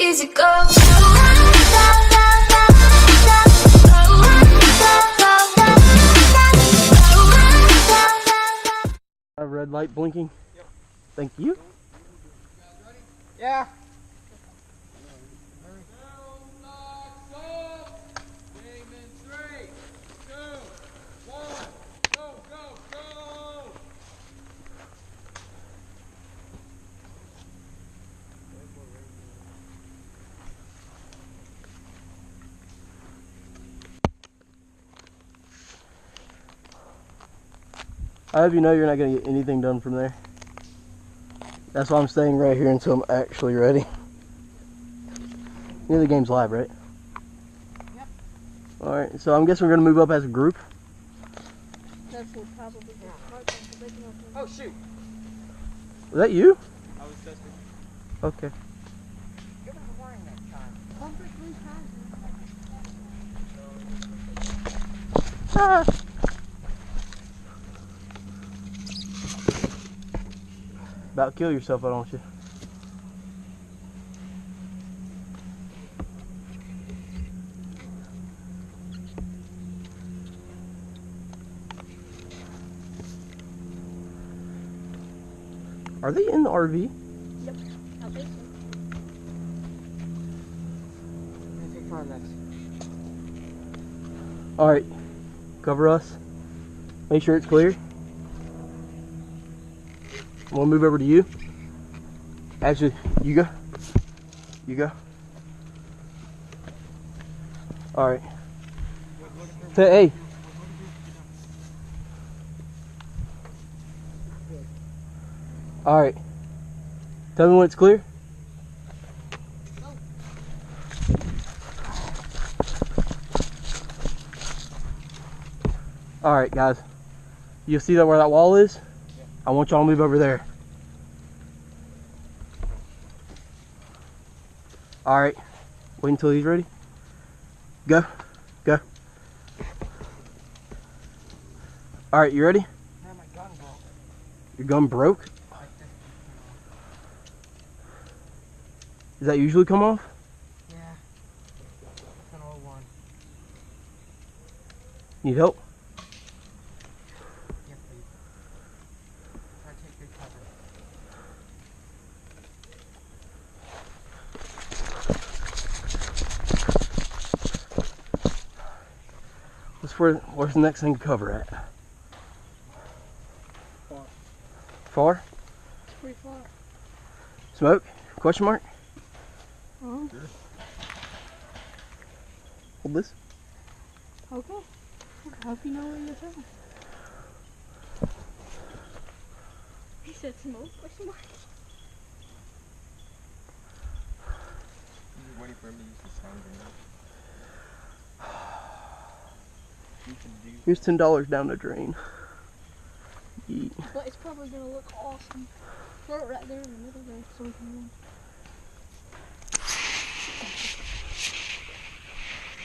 easy go. A red light blinking. Yep. Thank you. You guys ready? Yeah. Game in 3, 2, 1, go, go, go! I hope you know you're not going to get anything done from there. That's why I'm staying right here until I'm actually ready. You know the game's live, right? Yep. Alright, so I'm guessing we're going to move up as a group. That's what probably the smart thing to make it up. Oh shoot! Was that you? I was testing. Okay. You were wearing that time. Pump it 3 times. Ah. About kill yourself, why don't you? Are they in the RV? Yep. I think so. I think 5 minutes. Alright, cover us. Make sure it's clear. We'll move over to you. Actually, you go. You go. Alright. Hey. Alright. Tell me when it's clear. Alright, guys. You see that where that wall is? Yeah. I want y'all to move over there. Alright. Wait until he's ready. Go. Go. Alright, you ready? Yeah, my gun broke. Your gun broke? Does that usually come off? Yeah. It's an old one. Need help? Yeah, please. Try to take good cover. Where's the next thing to cover at? Far. Far? It's pretty far. Smoke? Question mark? Oh. Sure. Hold this. Okay. I hope you know what you're saying. He said smoke? Question mark? I'm waiting for him to use the sound grenade. Here's $10 down the drain. Yeet. But it's probably gonna look awesome. Throw it right there in the middle there so we can win.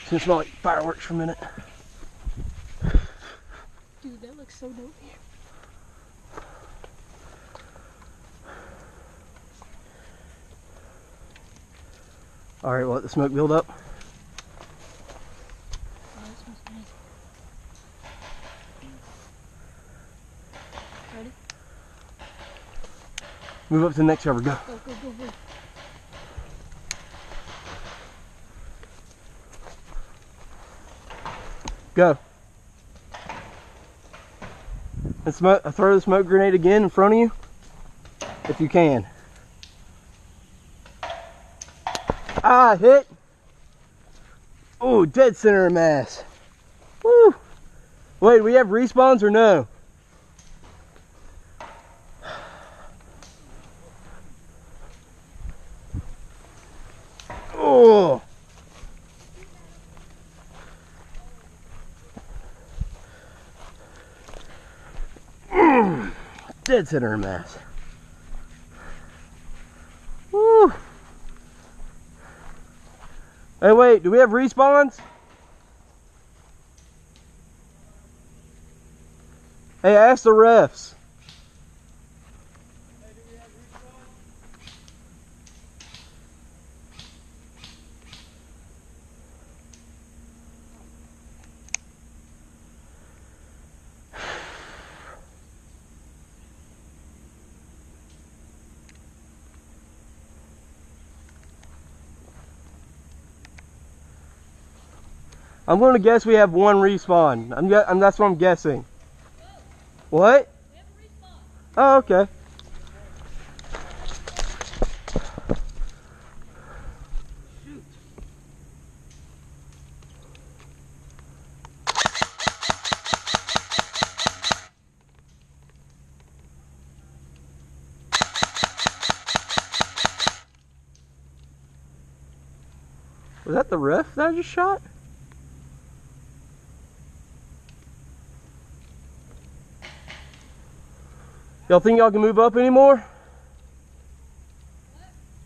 It's gonna smell like fireworks for a minute. Dude, that looks so dope here. Alright, we'll let the smoke build up. Oh, this smells nice. Ready? Move up to the next cover, go. Go, go, go, go. Go. And throw the smoke grenade again in front of you, if you can. Ah, hit. Oh, dead center of mass. Woo. Wait, do we have respawns or no? Oh. Dead center of mass. Woo. Hey, wait, do we have respawns? Hey, ask the refs. Hey, do we have respawn? I'm going to guess we have one respawn. That's what I'm guessing. What? Oh, okay. Was that the ref that I just shot? Y'all think y'all can move up anymore?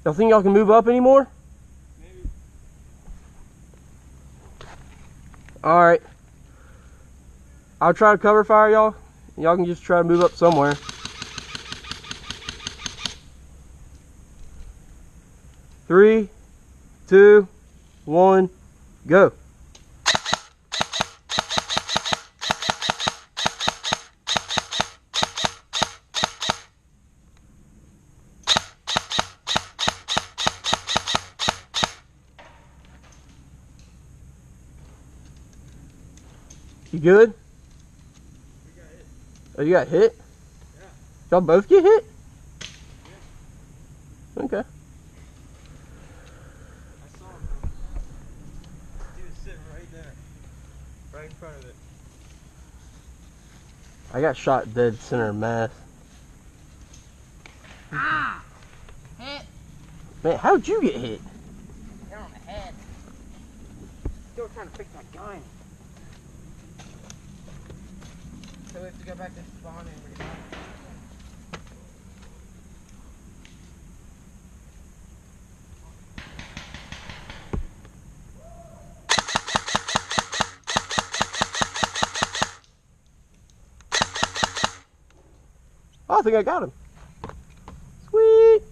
Y'all think y'all can move up anymore? Maybe. Alright. I'll try to cover fire y'all. Y'all can just try to move up somewhere. Three, 2, 1, go. You good? We got hit. Oh, you got hit? Yeah. Y'all both get hit? Yeah. Okay. I saw him though. He was sitting right there. Right in front of it. I got shot dead center mass. Ah! Hit. Man, how'd you get hit? Hit on the head. Still trying to fix my gun. So we have to go back to spawn and reload. Oh, I think I got him. Sweet.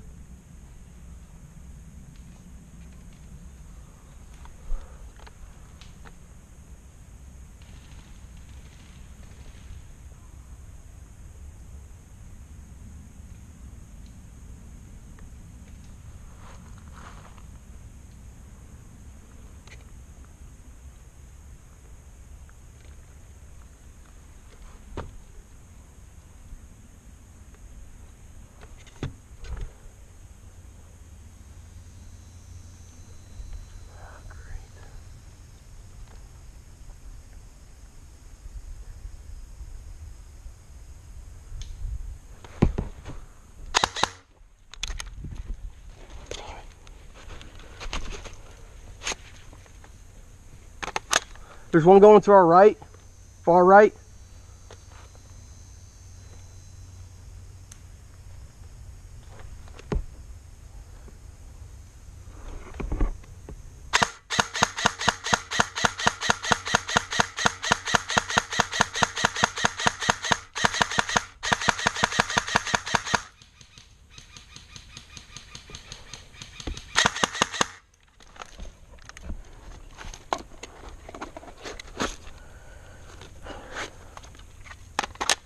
There's one going to our right, far right.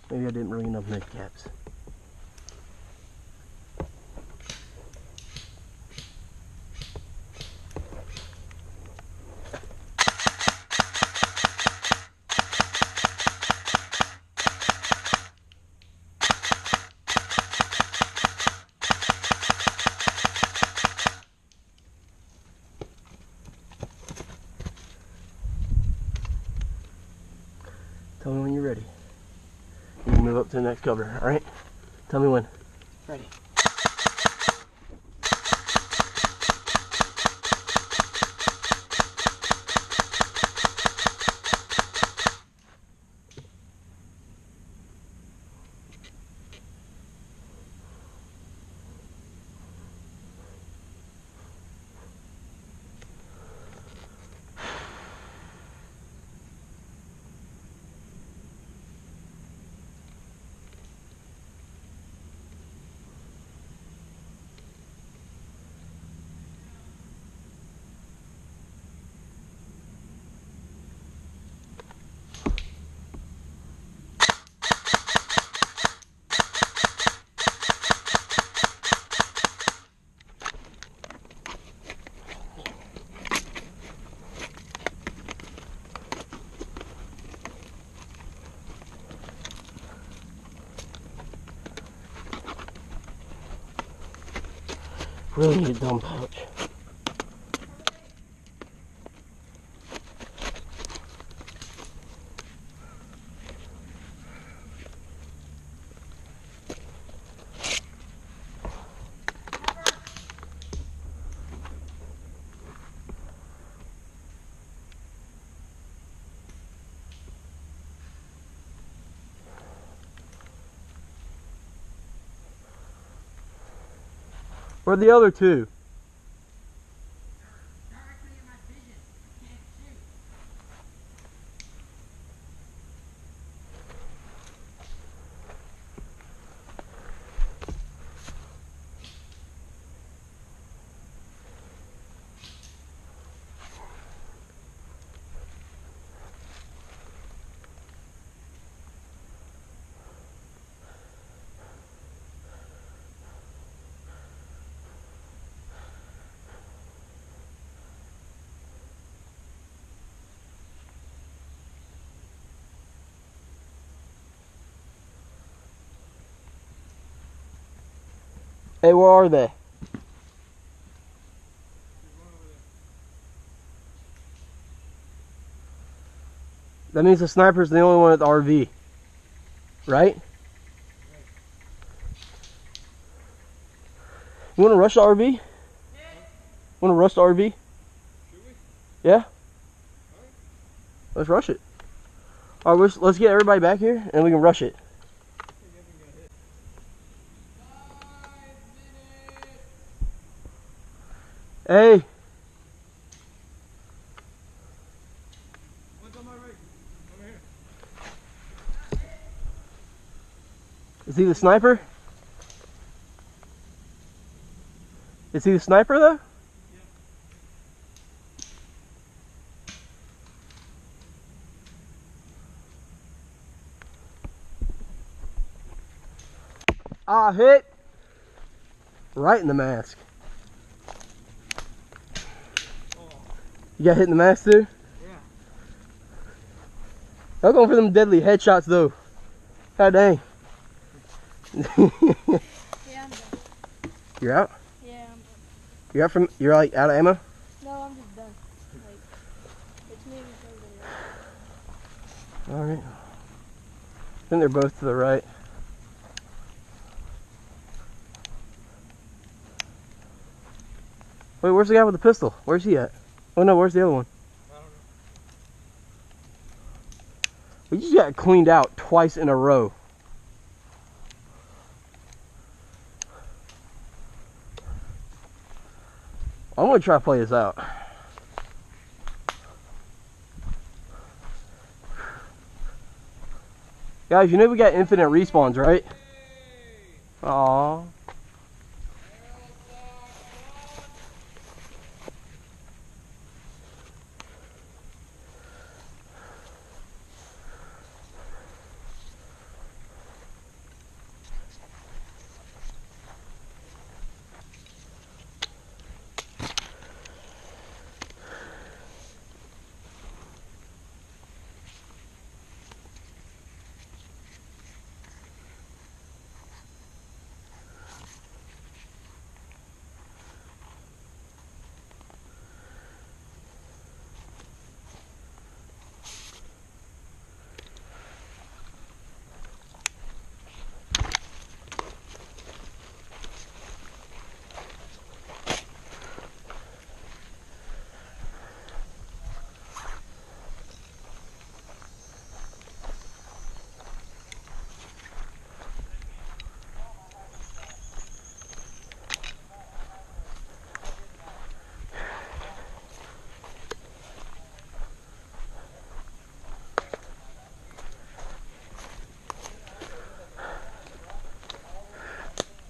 Maybe I didn't bring enough med caps. Tell me when you're ready. You can move up to the next cover, alright? Tell me when. Ready. Really need a dumb pouch. Where are the other two? Directly in my vision. I can't shoot. Hey, where are they? That means the sniper's the only one at the RV. Right? You want to rush the RV? Yeah. Want to rush the RV? Should we? Yeah? Let's rush it. Alright, let's get everybody back here and we can rush it. 5 minutes. Hey, One's on my right. Over here. is he the sniper? Is he the sniper though? Ah, hit! Right in the mask. You got hit in the mask too? Yeah. I'm going for them deadly headshots though. God dang. Yeah, I'm done. You're out? Yeah, I'm done. You're like out of ammo? No, I'm just done. Like, it's me and everybody else. Alright. I think they're both to the right. Wait, where's the guy with the pistol? Where's he at? Oh no, where's the other one? I don't know. We just got cleaned out twice in a row. I'm gonna try to play this out. Guys, you know we got infinite respawns, right? Aww.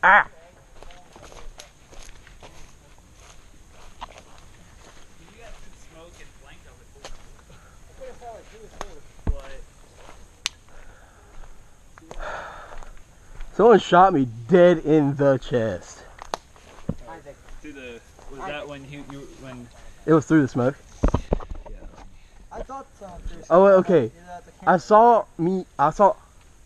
Ah! You got some smoke and flank of it. Someone shot me dead in the chest. Through the, was that when when? It was through the smoke. I thought Oh, okay. I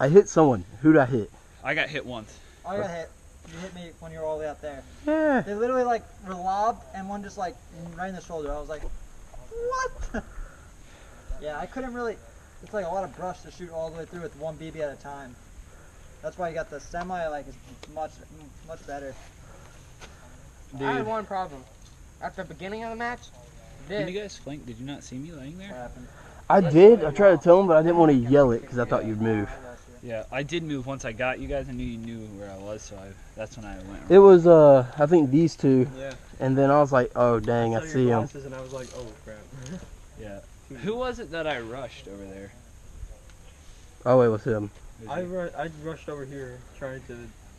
hit someone. Who did I hit? I got hit once. I got hit. You hit me when you were all the way out there. Yeah. They literally like were lobbed and one just like right in the shoulder. I was like, what? Yeah, I couldn't really. It's like a lot of brush to shoot all the way through with one BB at a time. That's why you got the semi like is much better. Dude. I had one problem. At the beginning of the match, When you guys flanked, did you not see me laying What there? happened? I did. I tried to tell him, but I didn't want to yell it because I thought you'd move. I got you. Yeah, I did move once I got you guys. I knew you knew where I was, so that's when I went. It was I think these two, Yeah. and then I was like, oh dang, I see him. And I was like, oh crap. Yeah. Who was it that I rushed over there? Oh, it was him. I rushed over here trying to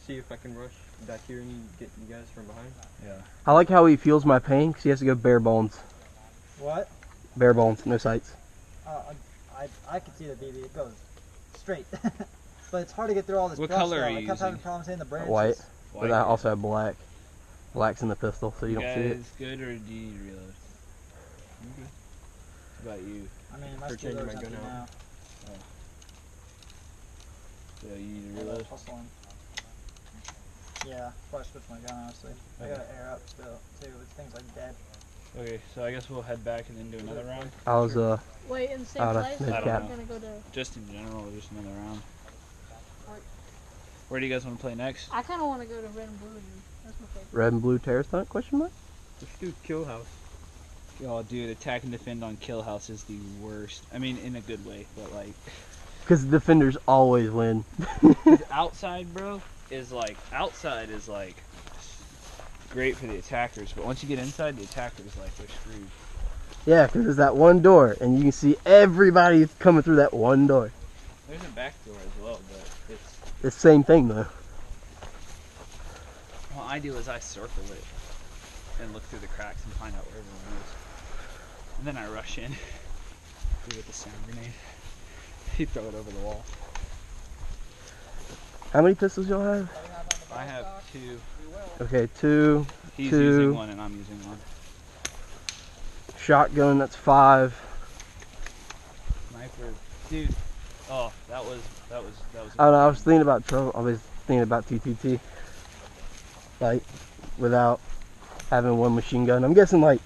see if I can rush back here and get you guys from behind. Yeah. I like how he feels my pain because he has to go bare bones. What? Bare bones, no sights. I can see the BB. It goes straight. But it's hard to get through all this What brush color though. are you I kept having using? problems hitting the branches. White. But I White. also have black. Black's in the pistol, so you don't see it. guys good or do you need to reload? What about you? I mean, my For changing steeler's my empty gun now. Yeah, you need to Yeah, reload? hustling. Yeah, probably switch my gun honestly. I gotta air up still too. This thing's like dead. Okay, so I guess we'll head back and then do another round. I was Wait, in the same Out of place? mid I'm cap. gonna go to. Just in general, or just another round. Where do you guys want to play next? I kind of want to go to red and blue. And that's my favorite. red and blue terror stunt question mark? Let's do kill house. Oh, dude, attack and defend on kill house is the worst. I mean, in a good way, but like, Because the defenders always win. 'cause outside, bro, outside is great for the attackers, but once you get inside, the attackers they're screwed. Yeah, because there's that one door, and you can see everybody coming through that one door. There's a back door as well, but it's It's the same thing though. what I do is I circle it and look through the cracks and find out where everyone is, and then I rush in. Do with the sound grenade. You throw it over the wall. How many pistols y'all have? I have two. Okay, two. He's Two. using one and I'm using one. Shotgun, that's 5. Sniper, dude. Oh, that was. I don't know, I was thinking about trouble. I was thinking about TTT. Like, without having one machine gun. I'm guessing like,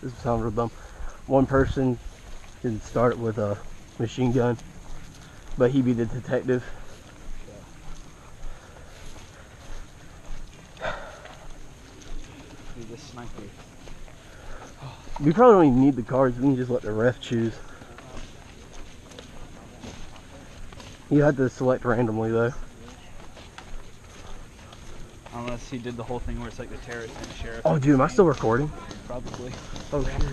this sounds real dumb. One person can start with a machine gun, but he be the detective. Dude, this sniper. We probably don't even need the cards. We can just let the ref choose. You have to select randomly though. Unless he did the whole thing where it's like the terrorist and the sheriff. Oh dude, am I still recording? Probably. Oh shit.